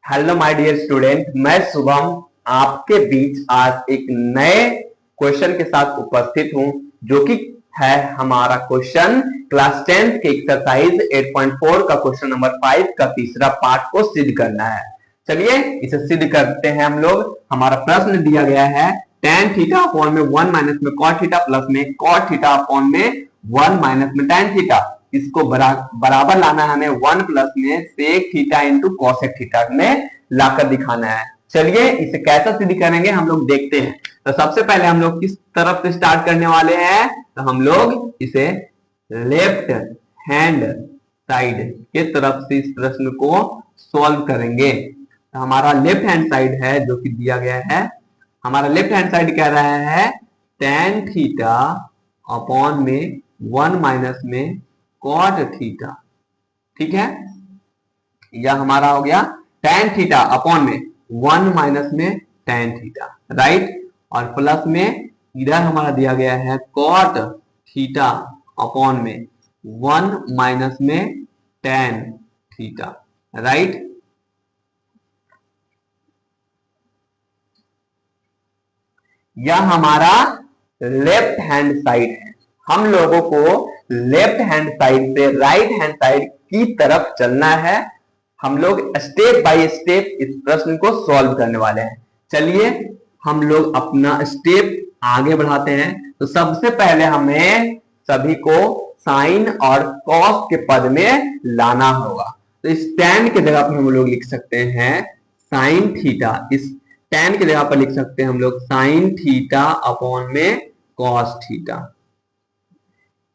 Hello my dear student, मैं शुभम आपके बीच आज एक नए क्वेश्चन के साथ उपस्थित हूं, जो कि है हमारा क्वेश्चन क्लास 10th के एक्सरसाइज 8.4 का क्वेश्चन नंबर 5 का तीसरा पार्ट को सिद्ध करना है। चलिए इसे सिद्ध करते हैं हम लोग। हमारा प्रश्न दिया गया है tan थीटा अपॉन में 1 माइनस में cot थीटा प्लस में cot थीटा अपॉन में 1 माइनस में tan थीटा। इसको बराबर लाना है हमें 1 प्लस में sec theta into cosec theta में लाकर दिखाना है। चलिए इसे कैसे सिद्ध करेंगे हम लोग देखते हैं। तो सबसे पहले हम लोग किस तरफ से स्टार्ट करने वाले हैं, तो हम लोग इसे लेफ्ट हैंड साइड के तरफ से इस प्रश्न को सॉल्व करेंगे। तो हमारा लेफ्ट हैंड साइड है जो कि दिया गया है। हमारा लेफ्ट हैंड साइड कह रहा है tan थीटा अपॉन में 1 माइनस में cot थीटा। ठीक है, यह हमारा हो गया tan थीटा अपॉन में 1 माइनस में tan थीटा, राइट। और प्लस में इधर हमारा दिया गया है cot थीटा अपॉन में 1 माइनस में tan थीटा, राइट। यह हमारा लेफ्ट हैंड साइड है। हम लोगों को लेफ्ट हैंड साइड से राइट हैंड साइड की तरफ चलना है। हम लोग स्टेप बाय स्टेप इस प्रश्न को सॉल्व करने वाले हैं। चलिए हम लोग अपना स्टेप आगे बढ़ाते हैं। तो सबसे पहले हमें सभी को साइन और कॉस के पद में लाना होगा। तो इस tan के जगह पर हम लोग लिख सकते हैं साइन थीटा। इस tan की जगह पर लिख सकते हैं हम लोग साइन थीटा अपॉन में कॉस थीटा।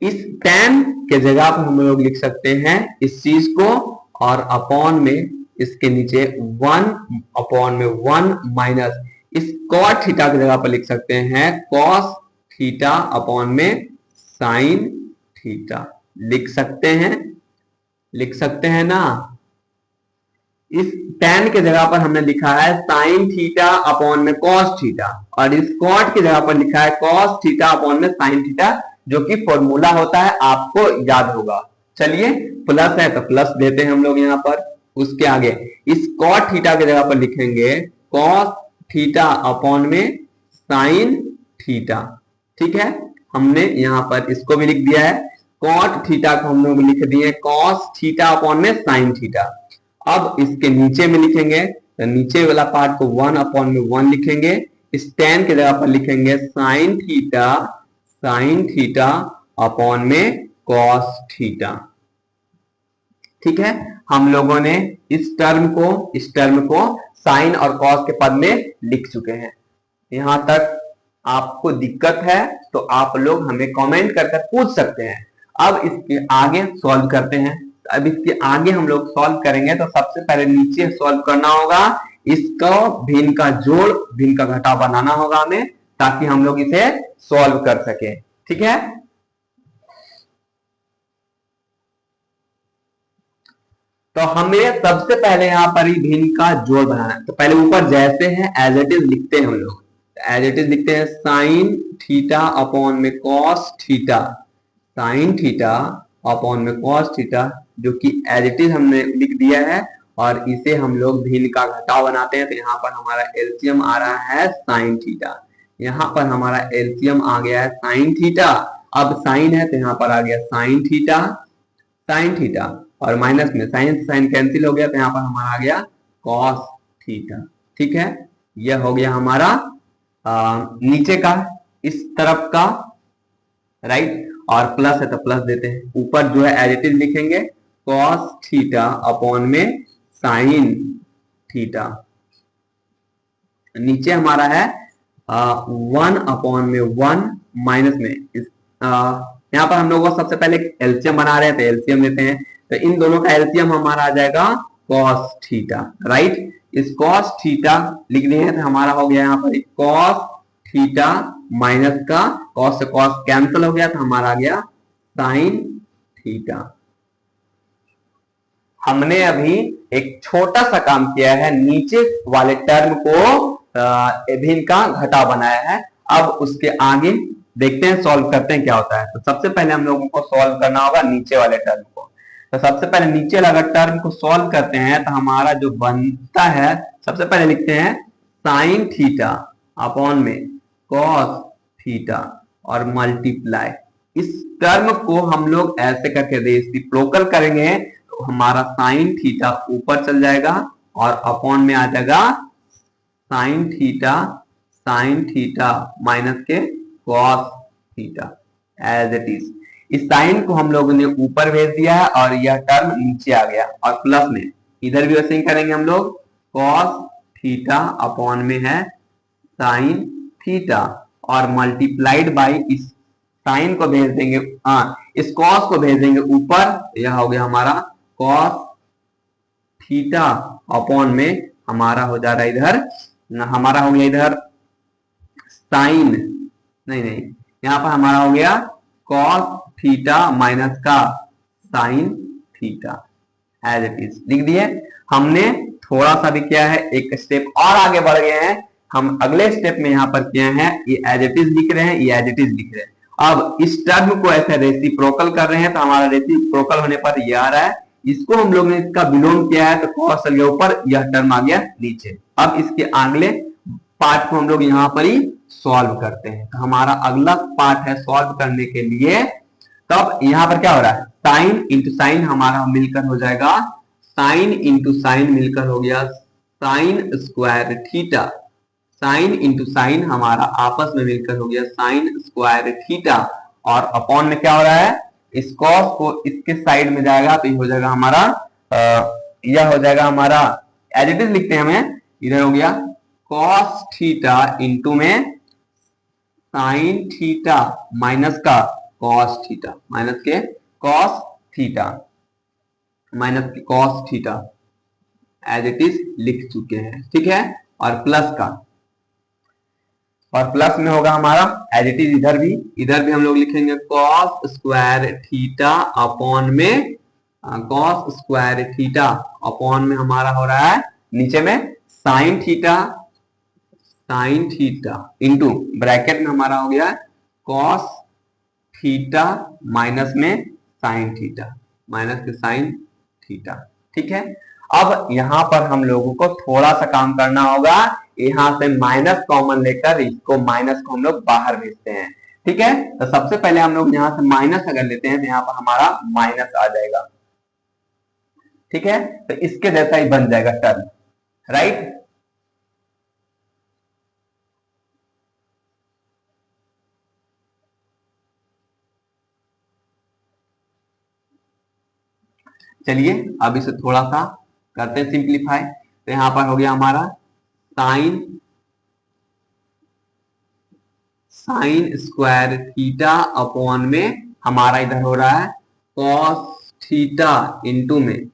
इस tan के जगह पर हम लोग लिख सकते हैं इस चीज को, और अपॉन में इसके नीचे 1 अपॉन में 1 माइनस इस cot थीटा की जगह पर लिख सकते हैं cos थीटा अपॉन में साइन थीटा। लिख सकते हैं ना। इस tan के जगह पर हमने लिखा है साइन थीटा अपॉन में cos थीटा, और इस cot की जगह पर लिखा है cos थीटा अपॉन में साइन थीटा, जो कि फॉर्मूला होता है, आपको याद होगा। चलिए प्लस है तो प्लस देते हैं हम लोग यहाँ पर। उसके आगे इस cot थीटा की जगह पर लिखेंगे cos थीटा अपॉन में साइन थीटा। ठीक है, हमने यहाँ पर इसको भी लिख दिया है। cot थीटा को हम लोग लिख दिए cos थीटा अपॉन में साइन थीटा। अब इसके नीचे में लिखेंगे तो नीचे वाला पार्ट को 1 अपॉन में 1 लिखेंगे। इस tan के जगह पर लिखेंगे साइन थीटा अपॉन में cos थीटा। ठीक है, हम लोगों ने इस टर्म को साइन और cos के पद में लिख चुके हैं। यहां तक आपको दिक्कत है तो आप लोग हमें कमेंट करके पूछ सकते हैं। अब इसके आगे सॉल्व करते हैं। अब इसके आगे हम लोग सॉल्व करेंगे तो सबसे पहले नीचे सॉल्व करना होगा। इसको भिन्न का जोड़ भिन्न का घटाव बनाना होगा हमें, ताकि हम लोग इसे सॉल्व कर सके। ठीक है, तो हमें सबसे पहले यहाँ पर ही भिन्न का जोड़ बनाना है। तो पहले ऊपर जैसे है एज इट इज लिखते हैं हम लोग। एज इट इज लिखते हैं साइन थीटा अपॉन में cos theta, sine theta upon में कॉस थीटा, जो कि एज इट इज हमने लिख दिया है। और इसे हम लोग भिन्न का घटाव बनाते हैं। तो यहाँ पर हमारा एलसीएम आ रहा है साइन थीटा। यहाँ पर हमारा एलसीएम आ गया है साइन थीटा। अब साइन है तो यहाँ पर आ गया साइन थीटा, और माइनस में साइन साइन कैंसिल हो गया तो यहाँ पर हमारा आ गया कॉस थीटा। ठीक है, यह हो गया हमारा नीचे का इस तरफ का, राइट। और प्लस है तो प्लस देते हैं। ऊपर जो है एज इट इज लिखेंगे कॉस थीटा अपॉन में साइन थीटा। नीचे हमारा है 1 अपॉन में 1 माइनस में यहाँ पर हम लोग सबसे पहले एलसीएम बना रहे हैं तो एलसीएम लेते हैं। तो इन दोनों का एलसीएम हमारा आ जाएगा cos थीटा, राइट। इस cos थीटा लिख दिए हैं तो हमारा हो गया यहाँ पर cos थीटा माइनस का cos से cos कैंसिल हो गया तो हमारा आ गया sin थीटा। हमने अभी एक छोटा सा काम किया है, नीचे वाले टर्म को भिन्न का घटाव बनाया है। अब उसके आगे देखते हैं, सॉल्व करते हैं क्या होता है। तो सबसे पहले हम लोगों को सॉल्व करना होगा नीचे वाले टर्म को। तो सबसे पहले नीचे वाला टर्म को सॉल्व करते हैं तो हमारा जो बनता है, सबसे पहले लिखते हैं साइन थीटा अपॉन में कॉस थीटा और मल्टीप्लाई। इस टर्म को हम लोग ऐसे करके रेसिप्रोकल करेंगे तो हमारा साइन थीटा ऊपर चल जाएगा और अपॉन में आ जाएगा साइन थीटा माइनस के cos theta as it is. इस साइन को हम लोगों ने ऊपर भेज दिया है और यह टर्म नीचे आ गया और प्लस में इधर भी वैसे ही करेंगे हम लोग, कॉस थीटा अपॉन में है साइन थीटा और मल्टीप्लाइड बाई इस साइन को भेज देंगे, इस कॉस को भेज देंगे ऊपर, यह हो गया हमारा कॉस थीटा अपॉन में हमारा हो जा रहा है इधर, हमारा हो गया इधर साइन, नहीं यहां पर हमारा हो गया कॉस थीटा माइनस का sine theta as it is लिख दिए। हमने थोड़ा सा भी किया है, एक स्टेप और आगे बढ़ गए हैं, हम अगले स्टेप में यहाँ पर किए हैं ये एज इट इज लिख रहे हैं, ये एज इट इज लिख रहे हैं। अब इस टर्म को ऐसे रेसिप्रोकल कर रहे हैं तो हमारा रेसिप्रोकल होने पर ये आ रहा है, इसको हम लोग ने इसका विलोम किया है तो कॉस चल गया ऊपर, यह टर्म आ गया नीचे। अब इसके अगले पार्ट को हम लोग यहाँ पर ही सॉल्व करते हैं। तो हमारा अगला पार्ट है सॉल्व करने के लिए, तब यहाँ पर क्या हो रहा है साइन इंटू साइन हमारा मिलकर हो जाएगा, साइन इंटू साइन मिलकर हो गया sine square theta, sine into sine हमारा आपस में मिलकर हो गया साइन स्क्वायर थीटा और अपॉन में क्या हो रहा है, इस कॉस को इसके साइड में जाएगा तो ये हो जाएगा हमारा, यह हो जाएगा हमारा एज इट इज लिखते हैं हमें, इधर हो गया कॉस थीटा इंटू में साइन थीटा माइनस का कॉस थीटा, माइनस के कॉस थीटा, माइनस के cos theta as it is लिख चुके हैं, ठीक है। और प्लस का, और प्लस में होगा हमारा एज इट इज इधर भी हम लोग लिखेंगे कॉस स्क्वायर थीटा अपॉन में, कॉस स्क्वायर थीटा अपॉन में हमारा हो रहा है नीचे में साइन थीटा इंटू ब्रैकेट में हमारा हो गया कॉस थीटा माइनस में साइन थीटा, माइनस के साइन थीटा, ठीक है। अब यहां पर हम लोगों को थोड़ा सा काम करना होगा, यहां से माइनस कॉमन लेकर इसको माइनस को हम लोग बाहर भेजते हैं, ठीक है। तो सबसे पहले हम लोग यहां से माइनस अगर लेते हैं तो यहां पर हमारा माइनस आ जाएगा, ठीक है। तो इसके जैसा ही बन जाएगा टर्म, राइट। चलिए अब इसे थोड़ा सा करते हैं सिंप्लीफाई। तो यहां पर हो गया हमारा साइन स्क्वायर थीटा अपॉन में हमारा इधर हो रहा है कॉस थीटा इंटू में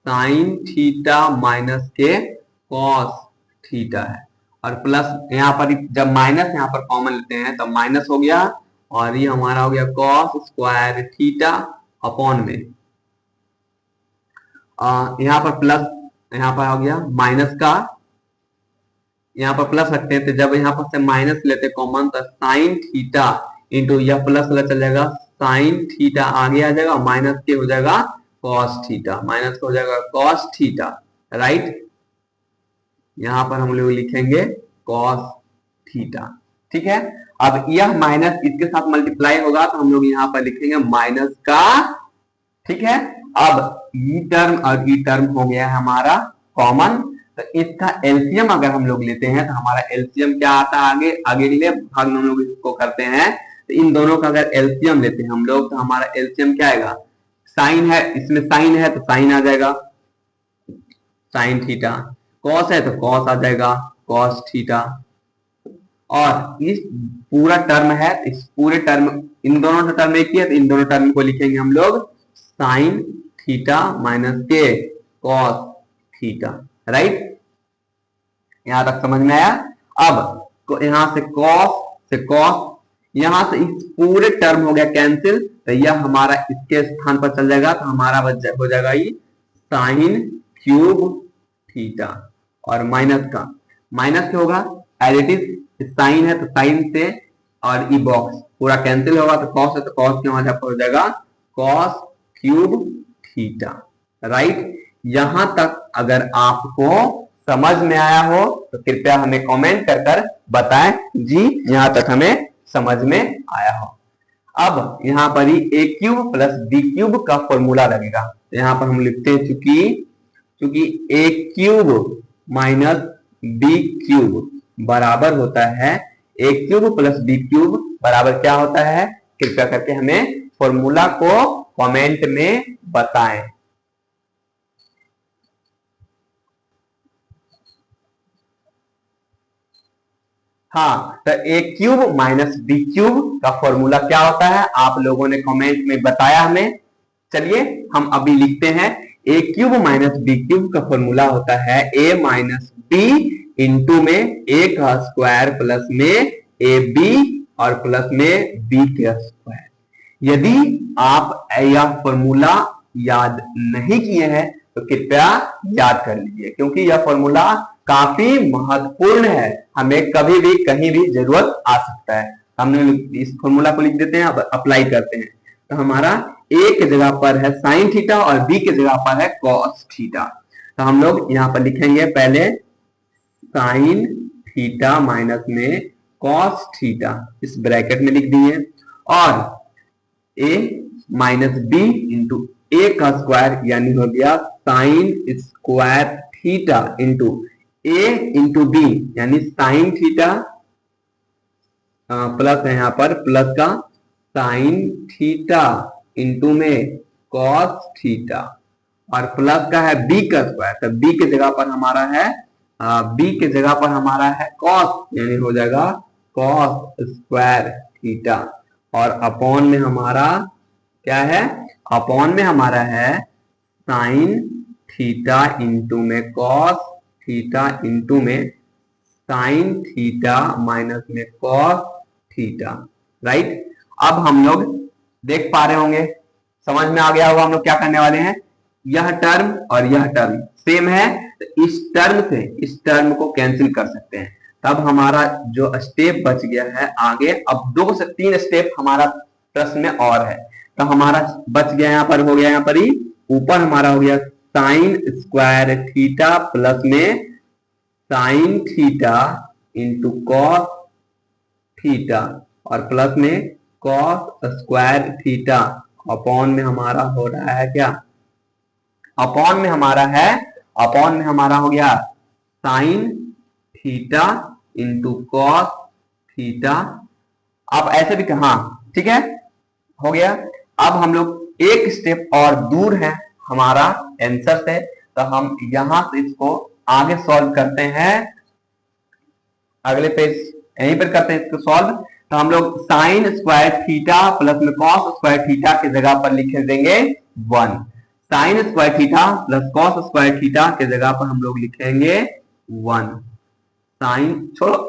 साइन थीटा माइनस के कॉस थीटा है, और प्लस यहाँ पर जब माइनस यहाँ पर कॉमन लेते हैं तो माइनस हो गया और ये हमारा हो गया कॉस स्क्वायर थीटा अपॉन में, यहाँ पर प्लस, यहाँ पर हो गया माइनस का, यहाँ पर प्लस रखते हैं तो जब यहाँ पर से माइनस लेते कॉमन तो साइन थीटा इंटू यह प्लस वाला चल जाएगा साइन थीटा आगे आ जाएगा, माइनस के हो जाएगा कॉस थीटा, माइनस हो जाएगा कॉस थीटा, राइट। यहाँ पर हम लोग लिखेंगे कॉस थीटा, ठीक है। अब यह माइनस इसके साथ मल्टीप्लाई होगा तो हम लोग यहाँ पर लिखेंगे माइनस का, ठीक है। अब ई टर्म और ई टर्म हो गया है हमारा कॉमन, तो इसका एलसीएम अगर हम लोग लेते हैं तो हमारा एलसीएम क्या आता है, आगे के लिए भाग में हम लोग इसको करते हैं। तो इन दोनों का अगर एलसीएम लेते हैं हम लोग तो हमारा एलसीएम क्या आएगा, साइन है, इसमें साइन है तो साइन आ जाएगा साइन थीटा, कॉस है तो कॉस आ जाएगा कॉस थीटा, और इस पूरा टर्म है, इस पूरे टर्म, इन दोनों टर्म एक ही है तो इन दोनों टर्म को लिखेंगे हम लोग साइन थीटा माइनस के कॉस थीटा, राइट। यहां तक समझ में आया। अब यहां से कॉस, यहां से इस पूरे टर्म हो गया कैंसिल, तो यह हमारा इसके स्थान पर चल जाएगा तो हमारा हो जाएगा ये साइन क्यूब थीटा, और माइनस का, माइनस क्या होगा एज इट इज, साइन है तो साइन से और ई बॉक्स पूरा कैंसिल होगा तो कॉस है तो कॉस के वहां पर हो जाएगा कॉस क्यूब थीटा। राइट, यहां तक अगर आपको समझ में आया हो तो कृपया हमें कमेंट कर बताएं जी यहां तक हमें समझ में आया हो। अब यहां पर ही ए क्यूब प्लस बी क्यूब का फॉर्मूला लगेगा। तो यहां पर हम लिखते हैं चूंकि ए क्यूब माइनस बी क्यूब बराबर होता है ए क्यूब प्लस बी क्यूब बराबर क्या होता है, कृपया करके हमें फॉर्मूला को कमेंट में बताएं। हाँ, तो ए क्यूब माइनस बी क्यूब का फॉर्मूला क्या होता है आप लोगों ने कमेंट में बताया हमें। चलिए हम अभी लिखते हैं, ए क्यूब माइनस बी क्यूब का फॉर्मूला होता है ए माइनस बी इंटू में ए का स्क्वायर प्लस में ए बी और प्लस में बी के स्क्वायर। यदि आप यह फॉर्मूला याद नहीं किए हैं तो कृपया याद कर लीजिए, क्योंकि यह फॉर्मूला काफी महत्वपूर्ण है, हमें कभी भी कहीं भी जरूरत आ सकता है। हमने इस फॉर्मूला को लिख देते हैं, अब अप्लाई करते हैं। तो हमारा ए के जगह पर है साइन थीटा और बी के जगह पर है कॉस थीटा। तो हम लोग यहाँ पर लिखेंगे पहले साइन थीटा माइनस में कॉस थीटा, इस ब्रैकेट में लिख दिए, और ए माइनस बी इंटू ए का स्क्वायर यानी हो गया साइन स्क्वायर थीटा इंटू ए इंटू बी यानी साइन थीटा प्लस है यहाँ पर प्लस का साइन थीटा इंटू में कॉस थीटा और प्लस का है बी का स्क्वायर। तो बी के जगह पर हमारा है कॉस यानी हो जाएगा कॉस स्क्वायर थीटा और अपॉन में हमारा क्या है, अपॉन में हमारा है साइन थीटा इंटू में कॉस थीटा इंटू में साइन थीटा माइनस में कॉस थीटा। राइट, अब हम लोग देख पा रहे होंगे, समझ में आ गया होगा हम लोग क्या करने वाले हैं। यह टर्म और यह टर्म सेम है, तो इस टर्म से इस टर्म को कैंसिल कर सकते हैं। तब हमारा जो स्टेप बच गया है आगे, अब 2 से 3 स्टेप हमारा प्रश्न में और है। तो हमारा बच गया यहाँ पर, हो गया यहाँ पर ही ऊपर हमारा हो गया साइन स्क्वायर थीटा प्लस में sine theta into cos theta और प्लस में कॉस स्क्वायर थीटा अपॉन में हमारा हो रहा है क्या, अपॉन में हमारा हो गया sine theta into cos theta. अब ऐसे भी कहा, ठीक है, हो गया। अब हम लोग एक स्टेप और दूर है हमारा आंसर से, तो हम यहां से इसको आगे सॉल्व करते हैं, अगले पेज यहीं पर करते हैं इसको सॉल्व। तो हम लोग साइन स्क्वायर थीटा प्लस में कॉस स्क्वायर थीटा की जगह पर लिख देंगे 1। Sine square theta plus cos square theta के जगह पर हम लोग लिखेंगे 1। साइन छोड़ो,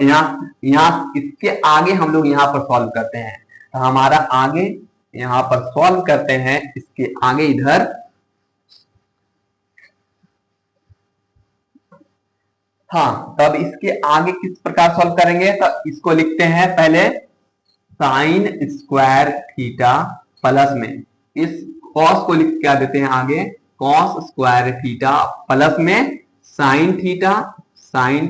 यहाँ इसके आगे हम लोग यहाँ पर सॉल्व करते हैं। तो हमारा आगे यहाँ पर सॉल्व करते हैं, इसके आगे इधर हाँ, तब इसके आगे किस प्रकार सॉल्व करेंगे, तो इसको लिखते हैं पहले साइन स्क्वायर थीटा प्लस में इस कॉस को लिख क्या देते हैं आगे कॉस स्क्वायर थीटा प्लस में साइन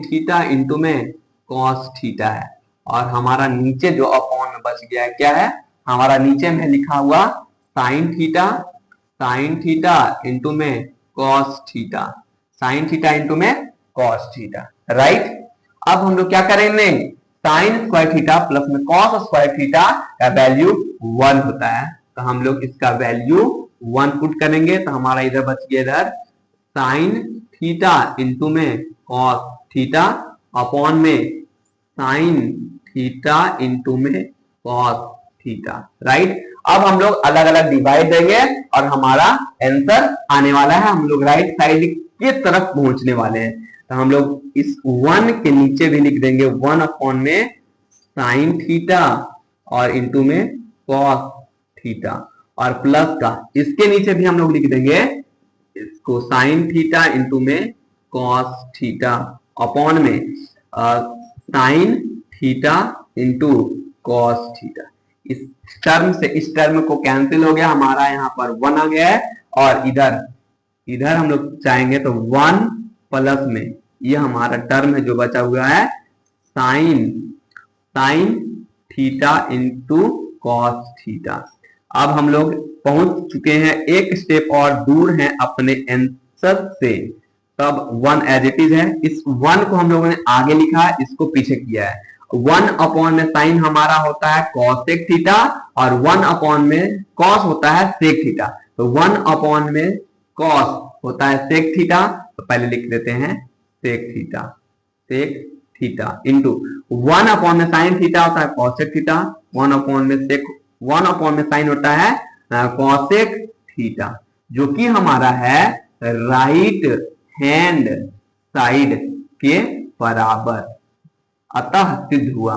थीटा इंटू में कॉस थीटा है, और हमारा नीचे जो अपॉन में बच गया है क्या है, हमारा नीचे में लिखा हुआ साइन थीटा इंटू में cos theta, sine theta into में कॉस थीटा। राइट, अब हम लोग क्या करेंगे, साइन स्क्वायर थीटा प्लस में कॉस स्क्वायर थीटा का वैल्यू 1 होता है, तो हम लोग इसका वैल्यू 1 पुट करेंगे। तो हमारा इधर बच गया इधर साइन थीटा इंटू में कॉस थीटा अपॉन में साइन थीटा इंटू में कॉस थीटा। राइट, अब हम लोग अलग अलग डिवाइड देंगे और हमारा आंसर आने वाला है, हम लोग राइट साइड की तरफ पहुंचने वाले हैं। तो हम लोग इस 1 के नीचे भी लिख देंगे 1 अपॉन में साइन थीटा और इंटू में कॉस थीटा और प्लस का इसके नीचे भी हम लोग लिख देंगे इसको साइन थीटा इंटू में कॉस थीटा अपॉन में sine theta into cos theta. इस टर्म से इस टर्म को कैंसिल हो गया, हमारा यहाँ पर 1 आ गया है और इधर इधर हम लोग चाहेंगे तो 1 प्लस में ये हमारा टर्म है जो बचा हुआ है sine theta into cos theta. अब हम लोग पहुंच चुके हैं एक स्टेप और दूर हैं अपने आंसर से। तब 1 एज इट इज है, इस 1 को हम लोगों ने आगे लिखा है, इसको पीछे किया है। 1 अपॉन में साइन हमारा होता है कॉसेक थीटा और 1 अपॉन में कॉस होता है सेक थीटा। तो 1 अपॉन में कॉस होता है सेक थीटा, तो पहले लिख देते हैं सेक थीटा इंटू 1 अपॉन में साइन थीटा होता है कॉसेक थीटा, 1 अपॉन में साइन होता है कॉसेक थीटा, जो कि हमारा है राइट हैंड साइड के बराबर। अतः सिद्ध हुआ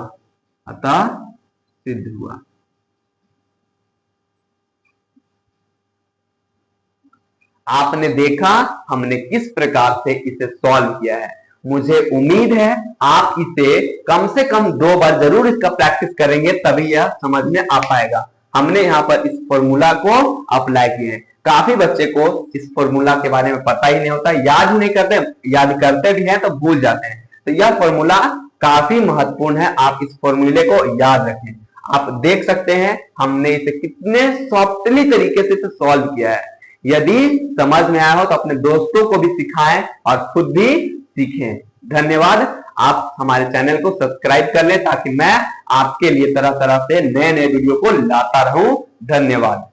आपने देखा हमने किस प्रकार से इसे सॉल्व किया है। मुझे उम्मीद है आप इसे कम से कम 2 बार जरूर इसका प्रैक्टिस करेंगे, तभी यह समझ में आ पाएगा। हमने यहाँ पर इस फॉर्मूला को अप्लाई किए हैं। काफी बच्चे को इस फॉर्मूला के बारे में पता ही नहीं होता, याद ही नहीं करते, याद करते भी हैं तो भूल जाते हैं। तो यह फॉर्मूला काफी महत्वपूर्ण है, आप इस फॉर्मूले को याद रखें। आप देख सकते हैं हमने इसे कितने सॉफ्टली तरीके से इसे सॉल्व किया है। यदि समझ में आया हो तो अपने दोस्तों को भी सिखाएं और खुद भी सीखें। धन्यवाद। आप हमारे चैनल को सब्सक्राइब कर लें ताकि मैं आपके लिए तरह तरह से नए नए वीडियो को लाता रहूं। धन्यवाद।